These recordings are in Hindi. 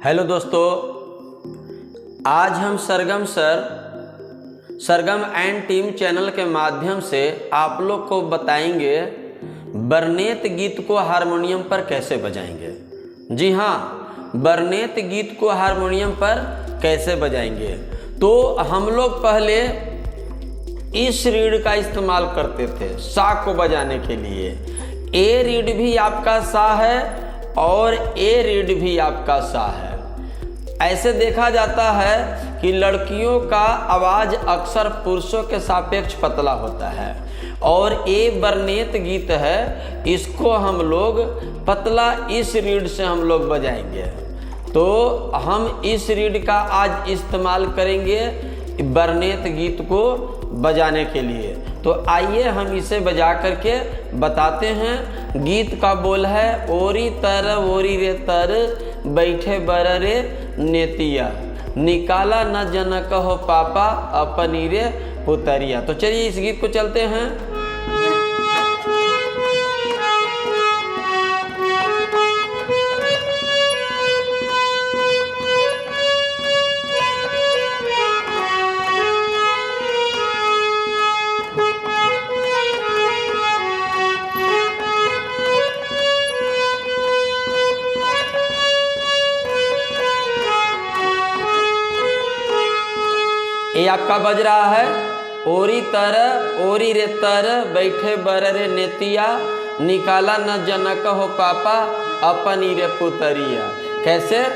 हेलो दोस्तों, आज हम सरगम एंड टीम चैनल के माध्यम से आप लोग को बताएंगे वर्णेत गीत को हारमोनियम पर कैसे बजाएंगे। जी हाँ, वर्णेत गीत को हारमोनियम पर कैसे बजाएंगे। तो हम लोग पहले इस रीड का इस्तेमाल करते थे सा को बजाने के लिए। ए रीड भी आपका सा है और ए रीड भी आपका सा है। ऐसे देखा जाता है कि लड़कियों का आवाज़ अक्सर पुरुषों के सापेक्ष पतला होता है और ए वर्णेत गीत है, इसको हम लोग पतला इस रीड से हम लोग बजाएंगे। तो हम इस रीड का आज इस्तेमाल करेंगे वर्णेत गीत को बजाने के लिए। तो आइए हम इसे बजा करके बताते हैं। गीत का बोल है ओरी तर ओरी रे तर बैठे बर रे नेतिया, निकाला न जनक हो पापा अपनी रे पुतरिया। तो चलिए इस गीत को चलते हैं। ये आपका बज रहा है ओरी तर ओरी रे तर बैठे बर रे नेतिया, निकाला न जनक हो पापा अपनी रे पुतरिया। कैसे?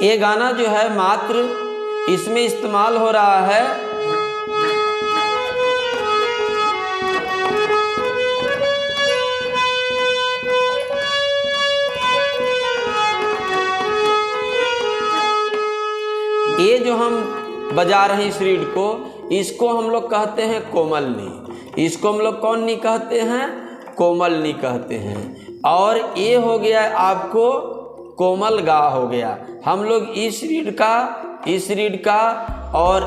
ये गाना जो है मात्र इसमें इस्तेमाल हो रहा है ये जो हम बजा रहे हैं इस रीड को, इसको हम लोग कहते हैं कोमलनी। इसको हम लोग कौन नी कहते हैं? कोमलनी कहते हैं। और ये हो गया आपको कोमल गा हो गया। हम लोग इस रीड का और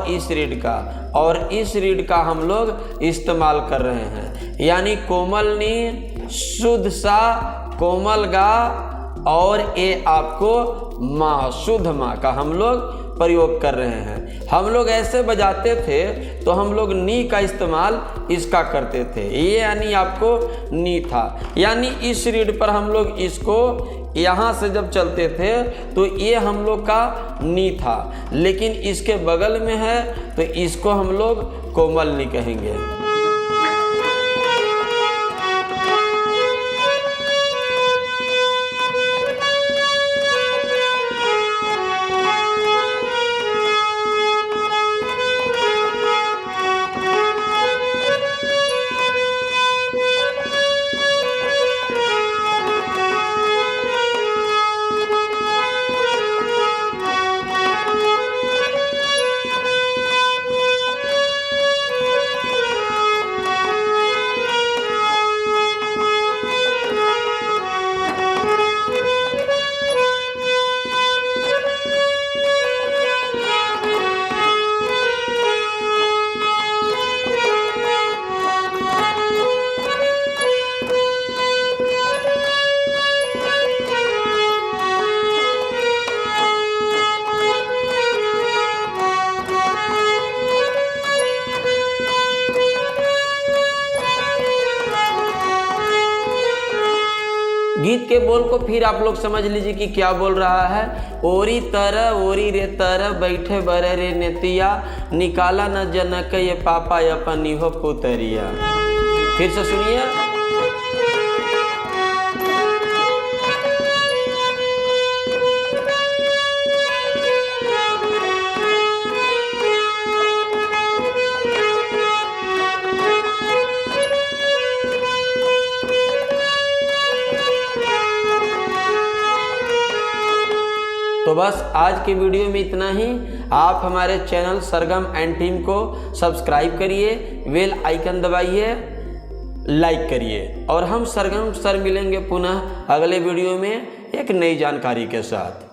इस रीड का हम लोग इस्तेमाल कर रहे हैं। यानी कोमलनी, शुद्ध सा, कोमल गा और ये आपको माँ, शुद्ध माँ का हम लोग प्रयोग कर रहे हैं। हम लोग ऐसे बजाते थे तो हम लोग नी का इस्तेमाल इसका करते थे। ये यानी आपको नी था। यानी इस रीड पर हम लोग इसको यहाँ से जब चलते थे तो ये हम लोग का नी था, लेकिन इसके बगल में है तो इसको हम लोग कोमलनी कहेंगे। गीत के बोल को फिर आप लोग समझ लीजिए कि क्या बोल रहा है। ओरी रे तर बैठे बरे रे नेतिया, निकाला न जनक ये पापा अपनी हो पुतरिया। फिर से सुनिए। तो बस आज के वीडियो में इतना ही। आप हमारे चैनल सरगम एंड टीम को सब्सक्राइब करिए, बेल आइकन दबाइए, लाइक करिए और हम सरगम सर मिलेंगे पुनः अगले वीडियो में एक नई जानकारी के साथ।